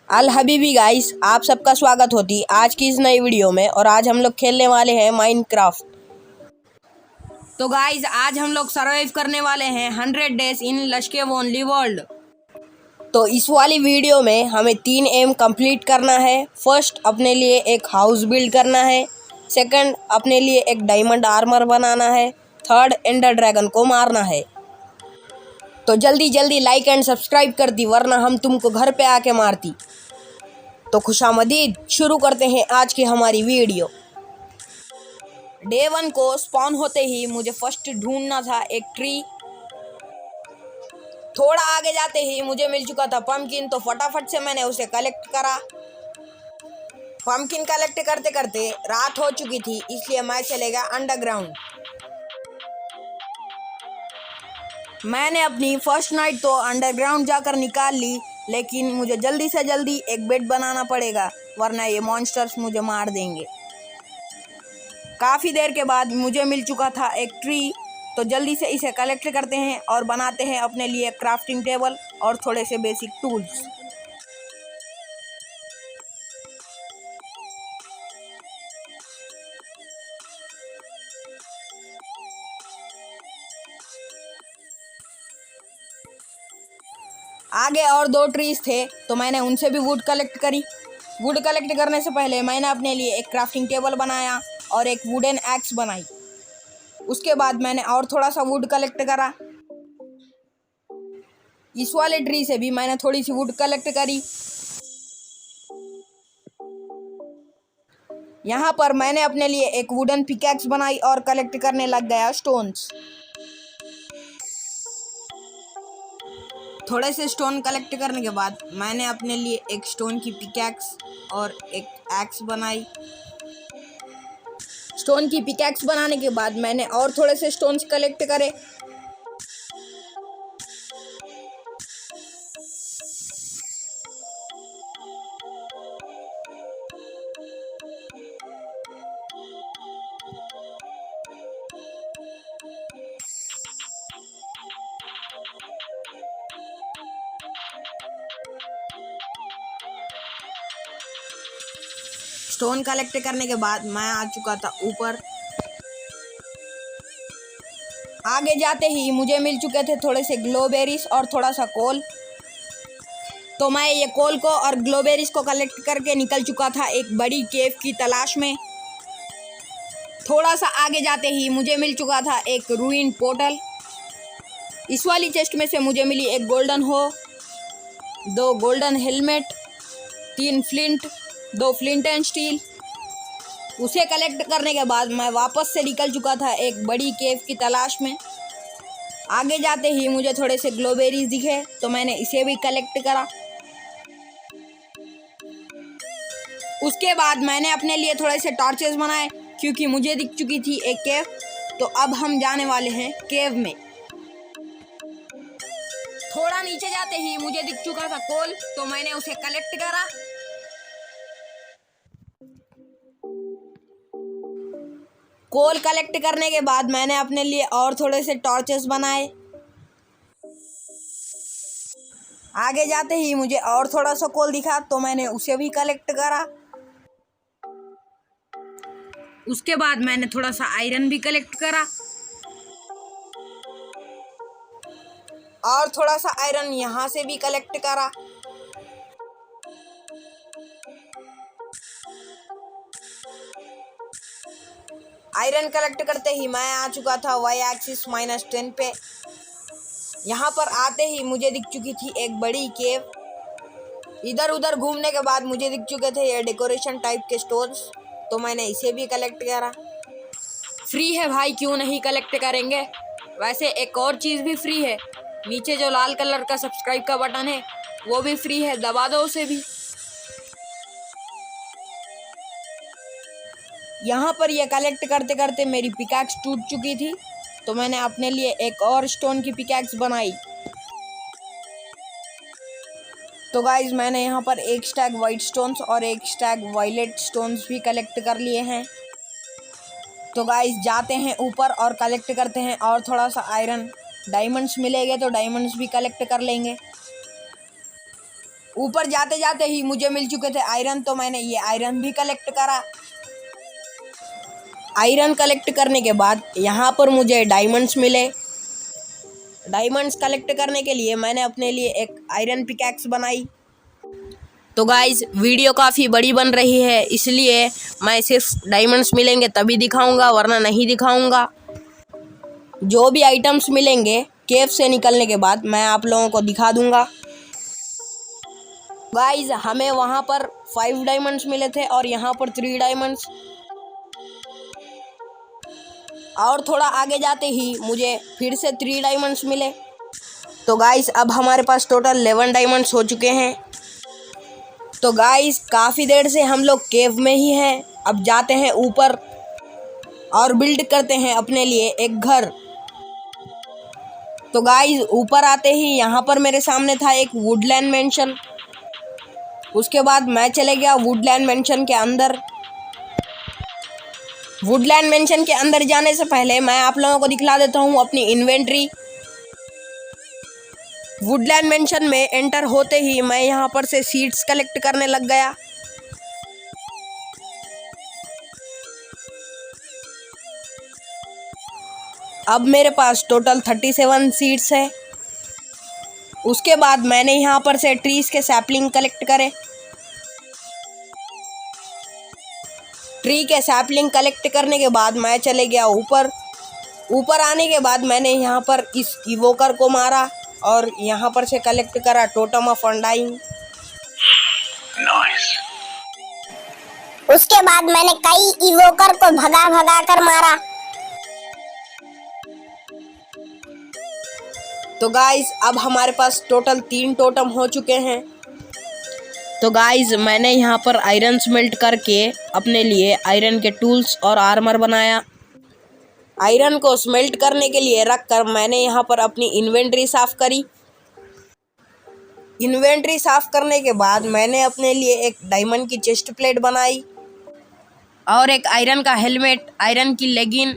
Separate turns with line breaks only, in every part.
अल Habibi guys, आप सबका स्वागत होती आज की इस नई वीडियो में। और आज हम लोग खेलने वाले हैं माइनक्राफ्ट। तो गाइस, आज हम लोग सर्वाइव करने वाले हैं 100 डेज इन लश्के वोनली वर्ल्ड। तो इस वाली वीडियो में हमें 3 एम कंप्लीट करना है। फर्स्ट, अपने लिए एक हाउस बिल्ड करना है। सेकंड, अपने लिए एक डायमंड आर्मर बनाना है। थर्ड, एंडर ड्रैगन को मारना है। तो जल्दी जल्दी लाइक एंड सब्सक्राइब कर दी, वरना हम तुमको घर पे आके मारती। तो खुशामदीद, शुरू करते हैं आज की हमारी वीडियो। डे 1 को स्पॉन होते ही मुझे फर्स्ट ढूंढना था एक ट्री। थोड़ा आगे जाते ही मुझे मिल चुका था पम्पकिन, तो फटाफट से मैंने उसे कलेक्ट करा। पम्पकिन कलेक्ट करते करते रात हो चुकी थी, इसलिए मैं चले गया अंडरग्राउंड। मैंने अपनी फर्स्ट नाइट तो अंडरग्राउंड जाकर निकाल ली, लेकिन मुझे जल्दी से जल्दी एक बेड बनाना पड़ेगा, वरना ये मॉन्स्टर्स मुझे मार देंगे। काफ़ी देर के बाद मुझे मिल चुका था एक ट्री, तो जल्दी से इसे कलेक्ट करते हैं और बनाते हैं अपने लिए क्राफ्टिंग टेबल और थोड़े से बेसिक टूल्स। आगे और 2 ट्रीज थे, तो मैंने उनसे भी वुड कलेक्ट करी। वुड कलेक्ट करने से पहले मैंने अपने लिए एक क्राफ्टिंग टेबल बनाया और एक वुडन एक्स बनाई। उसके बाद मैंने और थोड़ा सा वुड कलेक्ट करा। इस वाले ट्री से भी मैंने थोड़ी सी वुड कलेक्ट करी। यहाँ पर मैंने अपने लिए एक वुडन पिकैक्स बनाई और कलेक्ट करने लग गया स्टोन्स। थोड़े से स्टोन कलेक्ट करने के बाद मैंने अपने लिए एक स्टोन की पिकैक्स और एक एक्स बनाई। स्टोन की पिकैक्स बनाने के बाद मैंने और थोड़े से स्टोन्स कलेक्ट करे। स्टोन कलेक्ट करने के बाद मैं आ चुका था ऊपर। आगे जाते ही मुझे मिल चुके थे थोड़े से ग्लोबेरीज और थोड़ा सा कोल, तो मैं ये कोल को और ग्लोबेरीज को कलेक्ट करके निकल चुका था एक बड़ी केव की तलाश में। थोड़ा सा आगे जाते ही मुझे मिल चुका था एक रूइन पोर्टल। इस वाली चेस्ट में से मुझे मिली एक गोल्डन हो, 2 golden helmet, 3 flint, 2 flint and steel. उसे कलेक्ट करने के बाद मैं वापस से निकल चुका था एक बड़ी केव की तलाश में। आगे जाते ही मुझे थोड़े से ग्लोबेरीज दिखे, तो मैंने इसे भी कलेक्ट करा। उसके बाद मैंने अपने लिए थोड़े से टॉर्चेस बनाए, क्योंकि मुझे दिख चुकी थी एक केव। तो अब हम जाने वाले हैं केव में। थोड़ा नीचे जाते ही मुझे दिख चुका था कोल, तो मैंने उसे कलेक्ट करा। कोल कलेक्ट करने के बाद मैंने अपने लिए और थोड़े से टॉर्चेस बनाए। आगे जाते ही मुझे और थोड़ा सा कोल दिखा, तो मैंने उसे भी कलेक्ट करा। उसके बाद मैंने थोड़ा सा आयरन भी कलेक्ट करा और थोड़ा सा आयरन यहाँ से भी कलेक्ट करा। आयरन कलेक्ट करते ही मैं आ चुका था वाई एक्सिस -10 पे। यहाँ पर आते ही मुझे दिख चुकी थी एक बड़ी केव। इधर उधर घूमने के बाद मुझे दिख चुके थे ये डेकोरेशन टाइप के स्टोन्स, तो मैंने इसे भी कलेक्ट करा। फ्री है भाई, क्यों नहीं कलेक्ट करेंगे। वैसे एक और चीज़ भी फ्री है, नीचे जो लाल कलर का सब्सक्राइब का बटन है वो भी फ्री है, दबा दो उसे भी। यहाँ पर ये कलेक्ट करते करते मेरी पिकैक्स टूट चुकी थी, तो मैंने अपने लिए एक और स्टोन की पिकैक्स बनाई। तो गाइज, मैंने यहाँ पर एक स्टैक वाइट स्टोन्स और एक स्टैक वायलेट स्टोन्स भी कलेक्ट कर लिए हैं। तो गाइज, जाते हैं ऊपर और कलेक्ट करते हैं और थोड़ा सा आयरन। डायमंड्स मिलेंगे तो डायमंड्स भी कलेक्ट कर लेंगे। ऊपर जाते जाते ही मुझे मिल चुके थे आयरन, तो मैंने ये आयरन भी कलेक्ट करा। आयरन कलेक्ट करने के बाद यहाँ पर मुझे डायमंड्स मिले। डायमंड्स कलेक्ट करने के लिए मैंने अपने लिए एक आयरन पिकैक्स बनाई। तो गाइज वीडियो काफ़ी बड़ी बन रही है, इसलिए मैं सिर्फ डायमंड्स मिलेंगे तभी दिखाऊंगा, वरना नहीं दिखाऊंगा। जो भी आइटम्स मिलेंगे केव से निकलने के बाद मैं आप लोगों को दिखा दूंगा। गाइज हमें वहाँ पर 5 डायमंड्स मिले थे और यहाँ पर 3 डायमंड्स, और थोड़ा आगे जाते ही मुझे फिर से 3 डायमंड्स मिले। तो गाइज अब हमारे पास टोटल 11 डायमंड्स हो चुके हैं। तो गाइज काफ़ी देर से हम लोग केव में ही हैं। अब जाते हैं ऊपर और बिल्ड करते हैं अपने लिए एक घर। तो गाइज ऊपर आते ही यहाँ पर मेरे सामने था एक वुडलैंड मेंशन। उसके बाद मैं चले गया वुडलैंड मेंशन के अंदर। वुडलैंड मेंशन के अंदर जाने से पहले मैं आप लोगों को दिखला देता हूँ अपनी इन्वेंट्री। वुडलैंड मेंशन में एंटर होते ही मैं यहाँ पर से सीड्स कलेक्ट करने लग गया। अब मेरे पास टोटल 37 सीड्स है। उसके बाद मैंने यहाँ पर से ट्रीज के सैपलिंग कलेक्ट करे। ट्री के सैपलिंग कलेक्ट करने के बाद मैं चले गया ऊपर। ऊपर आने के बाद मैंने यहाँ पर इस इवोकर को मारा और यहाँ पर से कलेक्ट करा टोटम ऑफ अनडाइंग।
नाइस। उसके बाद मैंने कई इवोकर को भगा भगा कर मारा।
तो गाइज अब हमारे पास टोटल 3 टोटम हो चुके हैं। तो गाइज मैंने यहाँ पर आयरन स्मेल्ट करके अपने लिए आयरन के टूल्स और आर्मर बनाया। आयरन को स्मेल्ट करने के लिए रख कर मैंने यहाँ पर अपनी इन्वेंट्री साफ़ करी। इन्वेंट्री साफ़ करने के बाद मैंने अपने लिए एक डायमंड की चेस्ट प्लेट बनाई और एक आयरन का हेलमेट, आयरन की लेगिन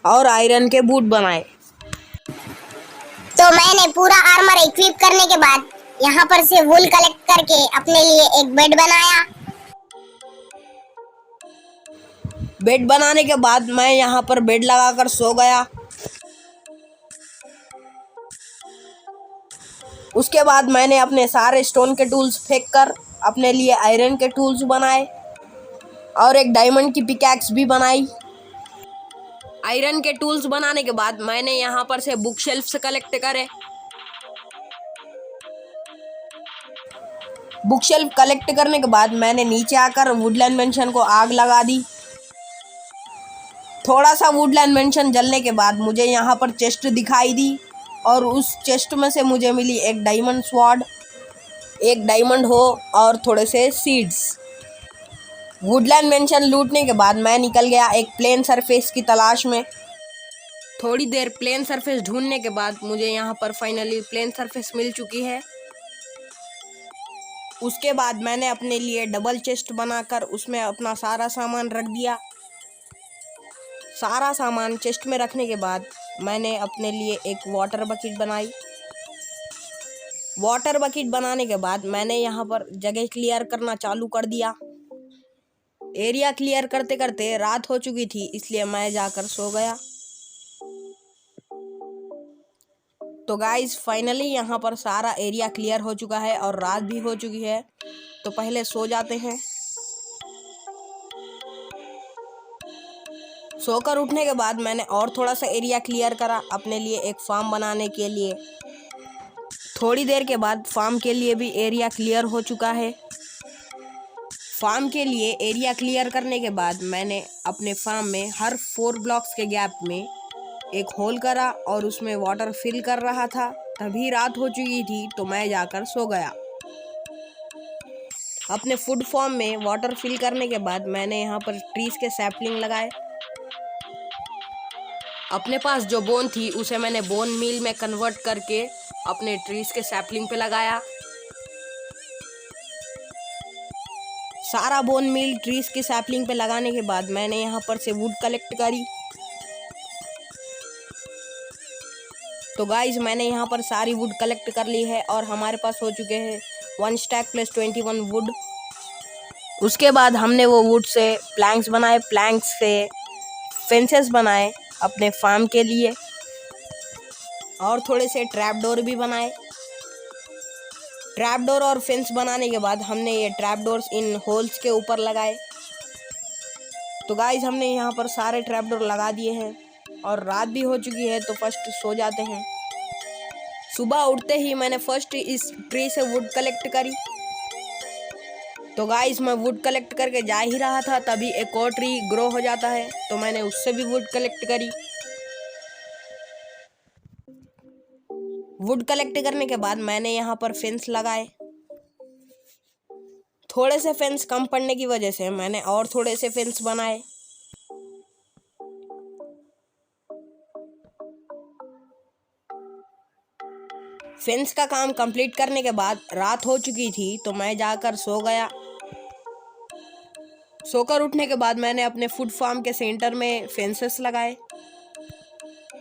और आयरन के बूट बनाए।
तो मैंने पूरा आर्मर इक्विप करने के बाद यहाँ पर से वूल कलेक्ट करके अपने लिए एक बेड बनाया।
बेड बनाने के बाद मैं यहाँ पर बेड लगाकर सो गया। उसके बाद मैंने अपने सारे स्टोन के टूल्स फेंक कर अपने लिए आयरन के टूल्स बनाए और एक डायमंड की पिकैक्स भी बनाई। आयरन के टूल्स बनाने के बाद मैंने यहाँ पर से बुक शेल्फ से कलेक्ट करे। बुक शेल्फ कलेक्ट करने के बाद मैंने नीचे आकर वुडलैंड मेंशन को आग लगा दी। थोड़ा सा वुडलैंड मेंशन जलने के बाद मुझे यहाँ पर चेस्ट दिखाई दी और उस चेस्ट में से मुझे मिली एक डायमंड स्वॉर्ड, एक डायमंड हो और थोड़े से सीड्स। वुडलैंड मेंशन लूटने के बाद मैं निकल गया एक प्लेन सरफेस की तलाश में। थोड़ी देर प्लेन सरफेस ढूंढने के बाद मुझे यहाँ पर फाइनली प्लेन सरफेस मिल चुकी है। उसके बाद मैंने अपने लिए डबल चेस्ट बनाकर उसमें अपना सारा सामान रख दिया। सारा सामान चेस्ट में रखने के बाद मैंने अपने लिए एक वाटर बकेट बनाई। वाटर बकेट बनाने के बाद मैंने यहाँ पर जगह क्लियर करना चालू कर दिया। एरिया क्लियर करते करते रात हो चुकी थी, इसलिए मैं जाकर सो गया। तो गाइज फाइनली यहाँ पर सारा एरिया क्लियर हो चुका है और रात भी हो चुकी है, तो पहले सो जाते हैं। सोकर उठने के बाद मैंने और थोड़ा सा एरिया क्लियर करा अपने लिए एक फार्म बनाने के लिए। थोड़ी देर के बाद फार्म के लिए भी एरिया क्लियर हो चुका है। फार्म के लिए एरिया क्लियर करने के बाद मैंने अपने फार्म में हर 4 ब्लॉक्स के गैप में एक होल करा और उसमें वाटर फिल कर रहा था। तभी रात हो चुकी थी, तो मैं जाकर सो गया। अपने फूड फार्म में वाटर फिल करने के बाद मैंने यहाँ पर ट्रीज के सैपलिंग लगाए। अपने पास जो बोन थी उसे मैंने बोन मील में कन्वर्ट करके अपने ट्रीज के सैपलिंग पे लगाया। सारा बोन मील ट्रीज के सैपलिंग पे लगाने के बाद मैंने यहाँ पर से वुड कलेक्ट करी। तो गाइज मैंने यहाँ पर सारी वुड कलेक्ट कर ली है और हमारे पास हो चुके हैं 1 स्टैक प्लस 21 वुड। उसके बाद हमने वो वुड से प्लैंक्स बनाए, प्लैंक्स से फेंसेस बनाए अपने फार्म के लिए, और थोड़े से ट्रैप डोर भी बनाए। ट्रैप डोर और फेंस बनाने के बाद हमने ये ट्रैप डोर्स इन होल्स के ऊपर लगाए। तो गाइस हमने यहाँ पर सारे ट्रैप डोर लगा दिए हैं और रात भी हो चुकी है, तो फर्स्ट सो जाते हैं। सुबह उठते ही मैंने फर्स्ट इस ट्री से वुड कलेक्ट करी। तो गाइस मैं वुड कलेक्ट करके जा ही रहा था, तभी एक और ट्री ग्रो हो जाता है, तो मैंने उससे भी वुड कलेक्ट करी। वुड कलेक्ट करने के बाद मैंने यहाँ पर फेंस लगाए। थोड़े से फेंस कम पड़ने की वजह से मैंने और थोड़े से फेंस बनाए। फेंस का काम कंप्लीट करने के बाद रात हो चुकी थी, तो मैं जाकर सो गया। सोकर उठने के बाद मैंने अपने फूड फार्म के सेंटर में फेंसेस लगाए।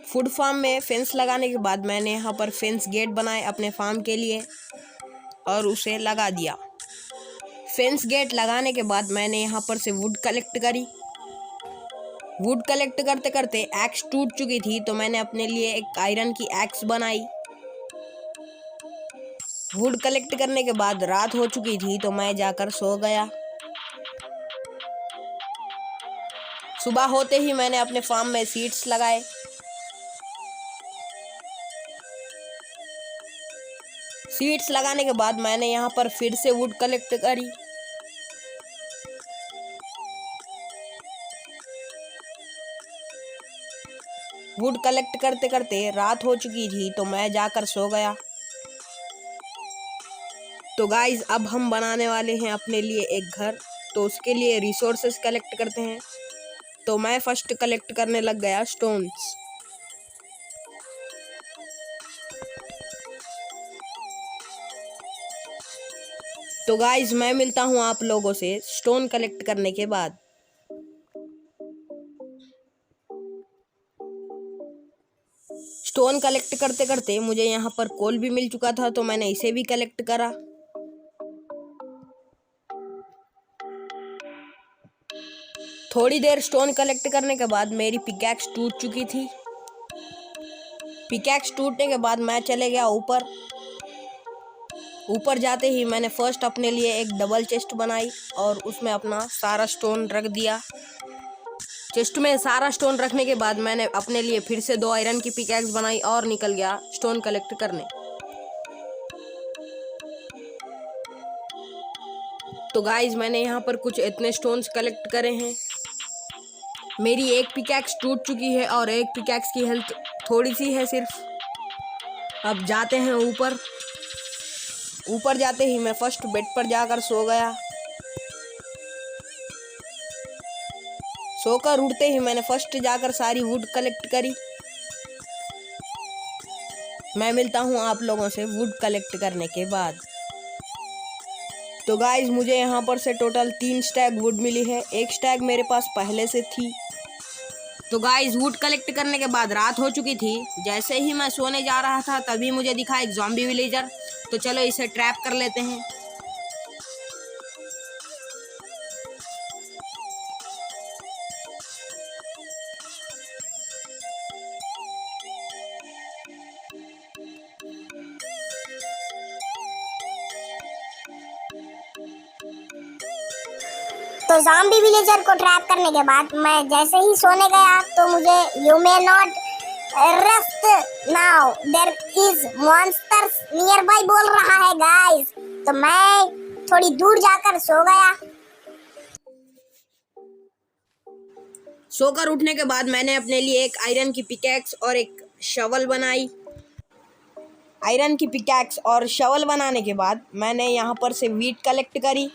फूड फार्म में फेंस लगाने के बाद मैंने यहाँ पर फेंस गेट बनाए अपने फार्म के लिए और उसे लगा दिया। फेंस गेट लगाने के बाद मैंने यहाँ पर से वुड कलेक्ट करी। वुड कलेक्ट करते करते एक्स टूट चुकी थी, तो मैंने अपने लिए एक आयरन की एक्स बनाई। वुड कलेक्ट करने के बाद रात हो चुकी थी, तो मैं जाकर सो गया। सुबह होते ही मैंने अपने फार्म में सीड्स लगाए। सीड्स लगाने के बाद मैंने यहाँ पर फिर से वुड कलेक्ट करी। वुड कलेक्ट करते करते रात हो चुकी थी, तो मैं जाकर सो गया। तो गाइज अब हम बनाने वाले हैं अपने लिए एक घर, तो उसके लिए रिसोर्सेस कलेक्ट करते हैं। तो मैं फर्स्ट कलेक्ट करने लग गया स्टोन्स। तो गाइज मैं मिलता हूँ आप लोगों से स्टोन कलेक्ट करने के बाद। स्टोन कलेक्ट करते करते मुझे यहाँ पर कोल भी मिल चुका था, तो मैंने इसे भी कलेक्ट करा। थोड़ी देर स्टोन कलेक्ट करने के बाद मेरी पिकैक्स टूट चुकी थी। पिकैक्स टूटने के बाद मैं चले गया ऊपर। ऊपर जाते ही मैंने फर्स्ट अपने लिए एक डबल चेस्ट बनाई और उसमें अपना सारा स्टोन रख दिया। चेस्ट में सारा स्टोन रखने के बाद मैंने अपने लिए फिर से 2 आयरन की पिकैक्स बनाई और निकल गया स्टोन कलेक्ट करने। तो गाइज मैंने यहाँ पर कुछ इतने स्टोन्स कलेक्ट करे हैं। मेरी एक पिकैक्स टूट चुकी है और एक पिकैक्स की हेल्थ थोड़ी सी है सिर्फ। अब जाते हैं ऊपर। ऊपर जाते ही मैं फर्स्ट बेड पर जाकर सो गया। सोकर उठते ही मैंने फर्स्ट जाकर सारी वुड कलेक्ट करी। मैं मिलता हूँ आप लोगों से वुड कलेक्ट करने के बाद। तो गाइज मुझे यहाँ पर से टोटल 3 स्टैक वुड मिली है। एक स्टैक मेरे पास पहले से थी। तो गाइज वुड कलेक्ट करने के बाद रात हो चुकी थी। जैसे ही मैं सोने जा रहा था, तभी मुझे दिखा एक ज़ॉम्बी विलेजर। तो चलो इसे ट्रैप कर लेते हैं।
तो ज़ॉम्बी विलेजर को ट्रैप करने के बाद मैं जैसे ही सोने गया, तो मुझे you may not rest now there is monsters nearby बोल रहा है गाइस। तो मैं थोड़ी दूर जाकर सो गया।
सोकर उठने के बाद मैंने अपने लिए एक आयरन की पिकैक्स और एक शवल बनाई। आयरन की पिकैक्स और शवल बनाने के बाद मैंने यहाँ पर से वीट कलेक्ट करी।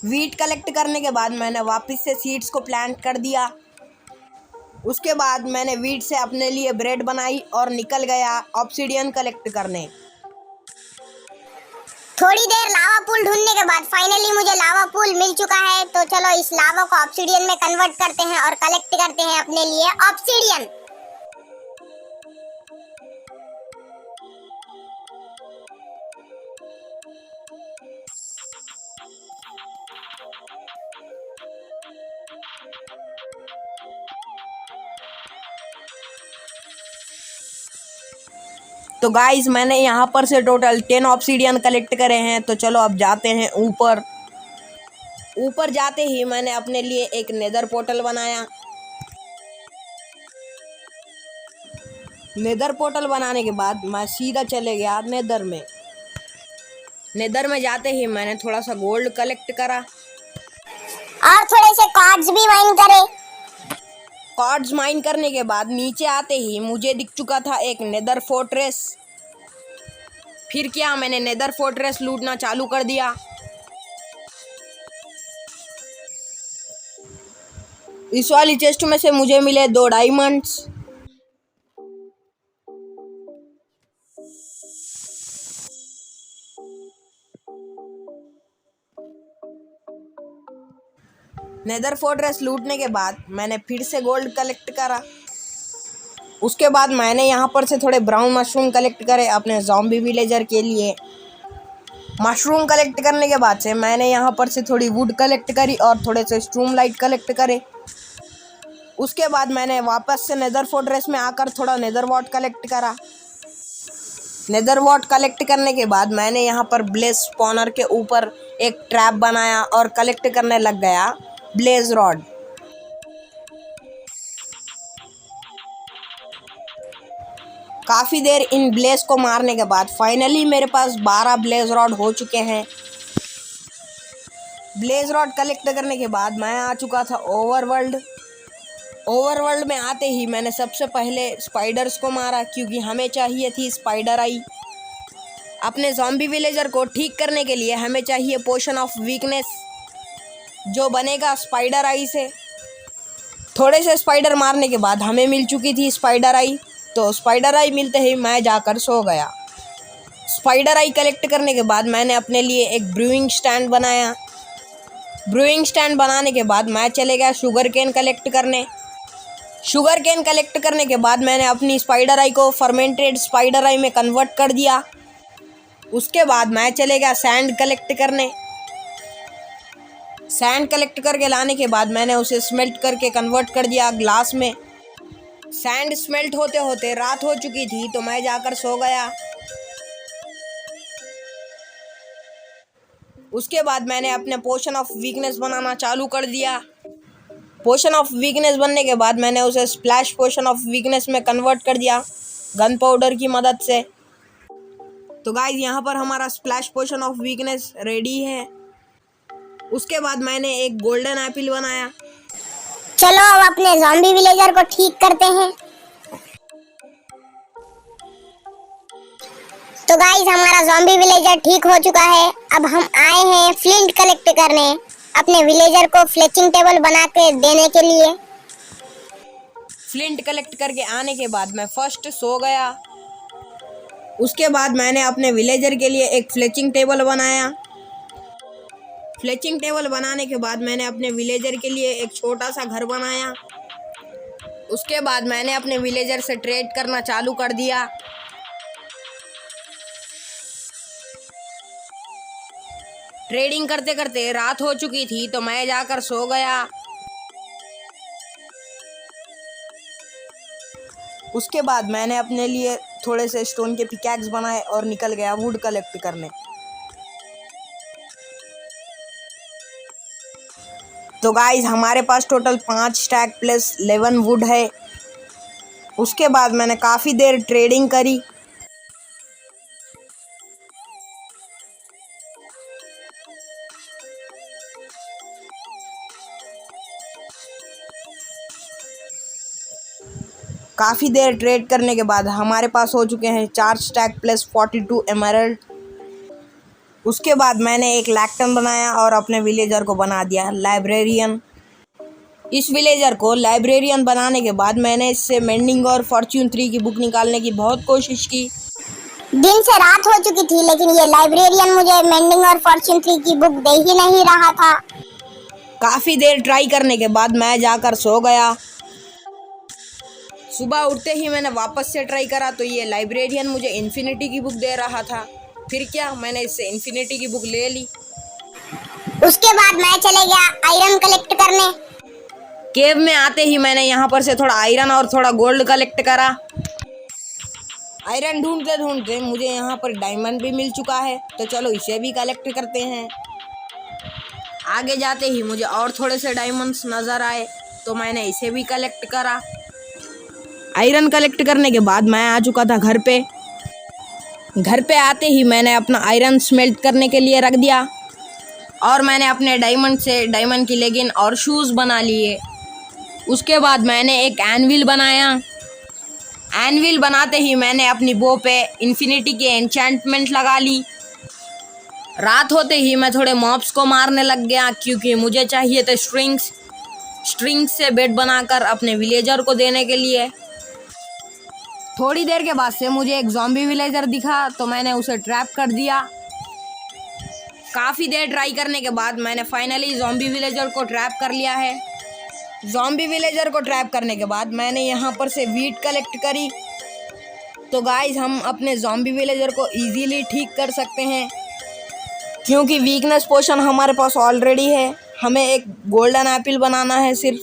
वीट कलेक्ट करने के बाद मैंने वापस से सीड्स को प्लांट कर दिया। उसके बाद मैंने वीट से अपने लिए ब्रेड बनाई और निकल गया ऑब्सिडियन कलेक्ट करने।
थोड़ी देर लावा पूल ढूंढने के बाद फाइनली मुझे लावा पूल मिल चुका है। तो चलो इस लावा को ऑब्सिडियन में कन्वर्ट करते हैं और कलेक्ट करते हैं अपने लिए ऑब्सिडियन।
तो गाइस मैंने यहाँ पर से टोटल 10 ऑब्सीडियन कलेक्ट करे हैं। तो चलो अब जाते हैं ऊपर। ऊपर जाते ही मैंने अपने लिए एक नेदर पोर्टल बनाया। नेदर पोर्टल बनाने के बाद मैं सीधा चले गया नेदर में। नेदर में जाते ही मैंने थोड़ा सा गोल्ड कलेक्ट करा
और थोड़े से कार्ड्स भी माइन करे।
कार्ड्स माइन करने के बाद नीचे आते ही मुझे दिख चुका था एक नेदर फोर्ट्रेस। फिर क्या, मैंने नेदर फोर्ट्रेस लूटना चालू कर दिया। इस वाली चेस्ट में से मुझे मिले 2 डायमंड्स। नेदर फोर्ट्रेस लूटने के बाद मैंने फिर से गोल्ड कलेक्ट करा। उसके बाद मैंने यहाँ पर से थोड़े ब्राउन मशरूम कलेक्ट करे अपने ज़ॉम्बी विलेजर के लिए। मशरूम कलेक्ट करने के बाद से मैंने यहाँ पर से थोड़ी वुड कलेक्ट करी और थोड़े से स्टूम लाइट कलेक्ट करे। उसके बाद मैंने वापस से नेदर फोर्ट्रेस में आकर थोड़ा नेदर वॉट कलेक्ट करा। नेदर वॉट कलेक्ट करने के बाद मैंने यहाँ पर ब्लेज स्पॉनर के ऊपर एक ट्रैप बनाया और कलेक्ट करने लग गया ब्लेज रॉड। काफ़ी देर इन ब्लेज को मारने के बाद फाइनली मेरे पास 12 ब्लेज रॉड हो चुके हैं। ब्लेज रॉड कलेक्ट करने के बाद मैं आ चुका था ओवरवर्ल्ड। ओवरवर्ल्ड में आते ही मैंने सबसे पहले स्पाइडर्स को मारा क्योंकि हमें चाहिए थी स्पाइडर आई। अपने ज़ॉम्बी विलेजर को ठीक करने के लिए हमें चाहिए पोशन ऑफ वीकनेस जो बनेगा स्पाइडर आई से। थोड़े से स्पाइडर मारने के बाद हमें मिल चुकी थी स्पाइडर आई। तो स्पाइडर आई मिलते ही मैं जाकर सो गया। स्पाइडर आई कलेक्ट करने के बाद मैंने अपने लिए एक ब्रूइंग स्टैंड बनाया। ब्रूइंग स्टैंड बनाने के बाद मैं चले गया शुगर केन कलेक्ट करने। शुगर केन कलेक्ट करने के बाद मैंने अपनी स्पाइडर आई को फर्मेंटेड स्पाइडर आई में कन्वर्ट कर दिया। उसके बाद मैं चले गया सैंड कलेक्ट करने। सैंड कलेक्ट करके लाने के बाद मैंने उसे स्मेल्ट करके कन्वर्ट कर दिया ग्लास में। सैंड स्मेल्ट होते होते रात हो चुकी थी तो मैं जाकर सो गया। उसके बाद मैंने अपने पोशन ऑफ वीकनेस बनाना चालू कर दिया। पोशन ऑफ वीकनेस बनने के बाद मैंने उसे स्प्लैश पोशन ऑफ वीकनेस में कन्वर्ट कर दिया गन पाउडर की मदद से। तो गाइस यहाँ पर हमारा splash potion of weakness ready है। उसके बाद मैंने एक गोल्डन एप्पल बनाया।
चलो अब अपने ज़ॉम्बी विलेजर को ठीक करते हैं। तो गाइस हमारा ज़ॉम्बी विलेजर ठीक हो चुका है। अब हम आए हैं फ्लिंट कलेक्ट करने अपने विलेजर को फ्लेचिंग टेबल बना के देने के लिए।
फ्लिंट कलेक्ट करके आने के बाद मैं फर्स्ट सो गया। उसके बाद मैंने अपने विलेजर के लिए एक फ्लेचिंग टेबल बनाया। फ्लेचिंग टेबल बनाने के बाद मैंने अपने विलेजर के लिए एक छोटा सा घर बनाया। उसके बाद मैंने अपने विलेजर से ट्रेड करना चालू कर दिया। ट्रेडिंग करते करते रात हो चुकी थी तो मैं जाकर सो गया। उसके बाद मैंने अपने लिए थोड़े से स्टोन के पिकैक्स बनाए और निकल गया वुड कलेक्ट करने। तो गाइस हमारे पास टोटल 5 स्टैक प्लस 11 वुड है। उसके बाद मैंने काफ़ी देर ट्रेडिंग करी। काफ़ी देर ट्रेड करने के बाद हमारे पास हो चुके हैं 4 स्टैक प्लस 42 एमरल्ड। उसके बाद मैंने एक लैक्टन बनाया और अपने विलेजर को बना दिया लाइब्रेरियन। इस विलेजर को लाइब्रेरियन बनाने के बाद मैंने इससे मेंडिंग और फॉर्च्यून 3 की बुक निकालने की बहुत कोशिश की।
दिन से रात हो चुकी थी लेकिन ये लाइब्रेरियन मुझे मेंडिंग और फॉर्च्यून 3 की बुक दे ही नहीं रहा था।
काफ़ी देर ट्राई करने के बाद मैं जाकर सो गया। सुबह उठते ही मैंने वापस से ट्राई करा तो ये लाइब्रेरियन मुझे इन्फिनिटी की बुक दे रहा था। फिर क्या, मैंने इससे इन्फिनिटी की बुक ले ली।
उसके बाद मैं चले गया आयरन कलेक्ट करने।
केव में आते ही मैंने यहाँ पर से थोड़ा आयरन और थोड़ा गोल्ड कलेक्ट करा। आयरन ढूंढते ढूंढते मुझे यहाँ पर डायमंड भी मिल चुका है, तो चलो इसे भी कलेक्ट करते हैं। आगे जाते ही मुझे और थोड़े से डायमंड्स नज़र आए, तो मैंने इसे भी कलेक्ट करा। आयरन कलेक्ट करने के बाद मैं आ चुका था घर पे। घर पे आते ही मैंने अपना आयरन स्मेल्ट करने के लिए रख दिया और मैंने अपने डायमंड से डायमंड की लेगिन और शूज़ बना लिए। उसके बाद मैंने एक एनविल बनाया। एनविल बनाते ही मैंने अपनी बो पे इन्फिनिटी की एन्चेंटमेंट लगा ली। रात होते ही मैं थोड़े मॉब्स को मारने लग गया, क्योंकि मुझे चाहिए थे स्ट्रिंग्स से बेड बनाकर अपने विलेजर को देने के लिए। थोड़ी देर के बाद से मुझे एक ज़ॉम्बी विलेजर दिखा, तो मैंने उसे ट्रैप कर दिया। काफ़ी देर ट्राई करने के बाद मैंने फाइनली ज़ॉम्बी विलेजर को ट्रैप कर लिया है। ज़ॉम्बी विलेजर को ट्रैप करने के बाद मैंने यहाँ पर से वीट कलेक्ट करी। तो गाइस, हम अपने ज़ॉम्बी विलेजर को इजीली ठीक कर सकते हैं, क्योंकि वीकनेस पोशन हमारे पास ऑलरेडी है। हमें एक गोल्डन एप्पल बनाना है सिर्फ।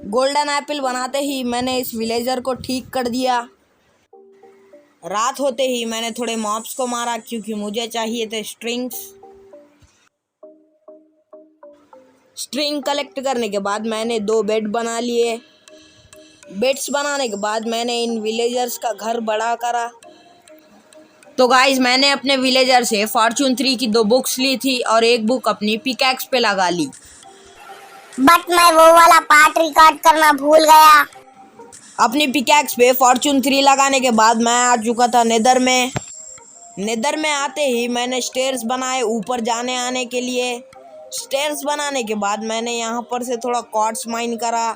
गोल्डन एप्पल बनाते ही मैंने इस विलेजर को ठीक कर दिया। रात होते ही मैंने थोड़े मॉब्स को मारा, क्योंकि मुझे चाहिए थे स्ट्रिंग कलेक्ट करने के बाद मैंने 2 बेड बना लिए। बेड्स बनाने के बाद मैंने इन विलेजर्स का घर बड़ा करा। तो गाइस, मैंने अपने विलेजर से फॉर्चून 3 की 2 बुक्स ली थी और एक बुक अपनी पिकैक्स पे लगा ली।
बट मैं वो वाला पार्ट रिकॉर्ड करना भूल गया।
अपनी पिकैक्स पे फॉर्चून 3 लगाने के बाद मैं आ चुका था नेदर में। नेदर में आते ही मैंने स्टेयर्स बनाए ऊपर जाने आने के लिए। स्टेयर्स बनाने के बाद मैंने यहाँ पर से थोड़ा क्वार्ट्ज माइन करा।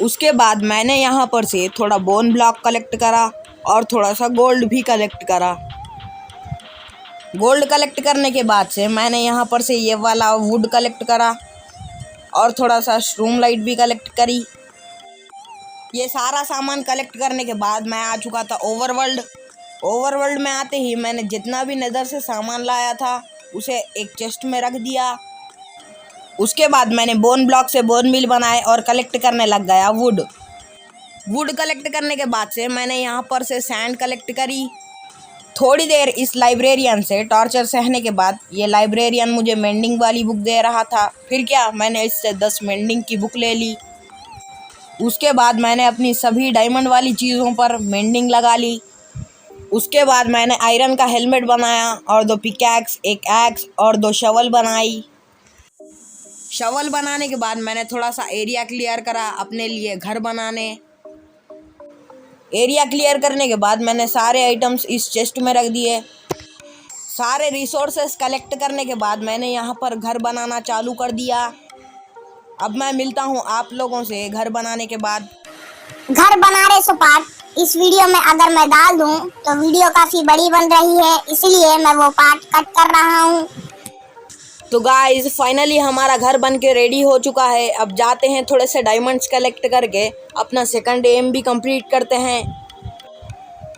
उसके बाद मैंने यहाँ पर से थोड़ा बोन ब्लॉक कलेक्ट करा और थोड़ा सा गोल्ड भी कलेक्ट करा। गोल्ड कलेक्ट करने के बाद से मैंने यहाँ पर से ये वाला वुड कलेक्ट करा और थोड़ा सा स्ट्रूम लाइट भी कलेक्ट करी। ये सारा सामान कलेक्ट करने के बाद मैं आ चुका था ओवरवर्ल्ड में आते ही मैंने जितना भी नेदर से सामान लाया था उसे एक चेस्ट में रख दिया। उसके बाद मैंने बोन ब्लॉक से बोन मिल बनाए और कलेक्ट करने लग गया वुड कलेक्ट करने के बाद से मैंने यहाँ पर से सैंड कलेक्ट करी। थोड़ी देर इस लाइब्रेरियन से टॉर्चर सहने के बाद ये लाइब्रेरियन मुझे मेंडिंग वाली बुक दे रहा था। फिर क्या, मैंने इससे 10 मेंडिंग की बुक ले ली। उसके बाद मैंने अपनी सभी डायमंड वाली चीज़ों पर मेंडिंग लगा ली। उसके बाद मैंने आयरन का हेलमेट बनाया और 2 पिकैक्स, एक एक्स और 2 शवल बनाई। शवल बनाने के बाद मैंने थोड़ा सा एरिया क्लियर करा अपने लिए घर बनाने। एरिया क्लियर करने के बाद मैंने सारे आइटम्स इस चेस्ट में रख दिए। सारे रिसोर्सेस कलेक्ट करने के बाद मैंने यहाँ पर घर बनाना चालू कर दिया। अब मैं मिलता हूँ आप लोगों से घर बनाने के बाद।
घर बना रहे सो पार्ट इस वीडियो में अगर मैं डाल दूं तो वीडियो काफी बड़ी बन रही है, इसलिए मैं वो पार्ट कट कर रहा हूं।
तो गाइस, फाइनली हमारा घर बन के रेडी हो चुका है। अब जाते हैं थोड़े से डायमंड्स कलेक्ट करके अपना सेकंड एम भी कंप्लीट करते हैं।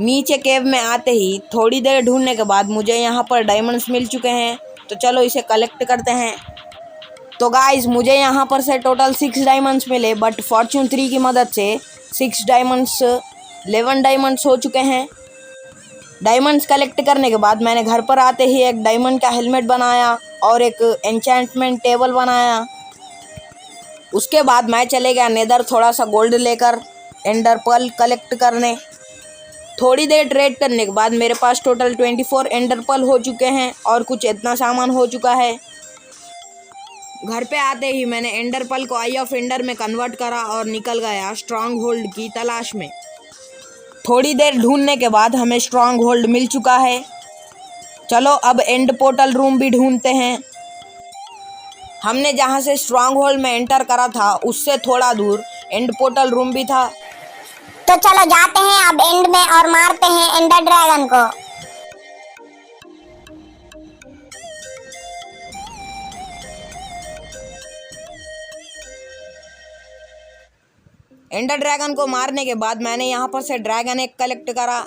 नीचे केव में आते ही थोड़ी देर ढूंढने के बाद मुझे यहाँ पर डायमंड्स मिल चुके हैं, तो चलो इसे कलेक्ट करते हैं। तो गाइस, मुझे यहाँ पर से टोटल 6 डायमंड्स मिले, बट फॉर्चून 3 की मदद से 6 डायमंड्स 11 डायमंड्स हो चुके हैं। डायमंड्स कलेक्ट करने के बाद मैंने घर पर आते ही एक डायमंड का हेलमेट बनाया और एक एन्चेंटमेंट टेबल बनाया। उसके बाद मैं चले गया नेदर थोड़ा सा गोल्ड लेकर एंडर पर्ल कलेक्ट करने। थोड़ी देर ट्रेड करने के बाद मेरे पास टोटल 24 एंडर पर्ल हो चुके हैं और कुछ इतना सामान हो चुका है। घर पे आते ही मैंने एंडर पर्ल को आई ऑफ एंडर में कन्वर्ट करा और निकल गया स्ट्रांग होल्ड की तलाश में। थोड़ी देर ढूंढने के बाद हमें स्ट्रांग होल्ड मिल चुका है। चलो अब एंड पोर्टल रूम भी ढूंढते हैं। हमने जहाँ से स्ट्रांग होल्ड में एंटर करा था उससे थोड़ा दूर एंड पोर्टल रूम भी था।
तो चलो जाते हैं अब एंड में और मारते हैं एंडर ड्रैगन को।
एंडर ड्रैगन को मारने के बाद मैंने यहाँ पर से ड्रैगन एक कलेक्ट करा।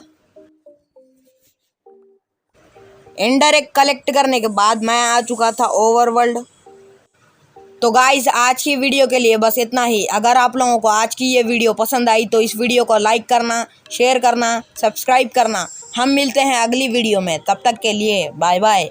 एंडर एक कलेक्ट करने के बाद मैं आ चुका था ओवरवर्ल्ड। तो गाइज आज की वीडियो के लिए बस इतना ही। अगर आप लोगों को आज की ये वीडियो पसंद आई तो इस वीडियो को लाइक करना, शेयर करना, सब्सक्राइब करना। हम मिलते हैं अगली वीडियो में, तब तक के लिए बाय बाय।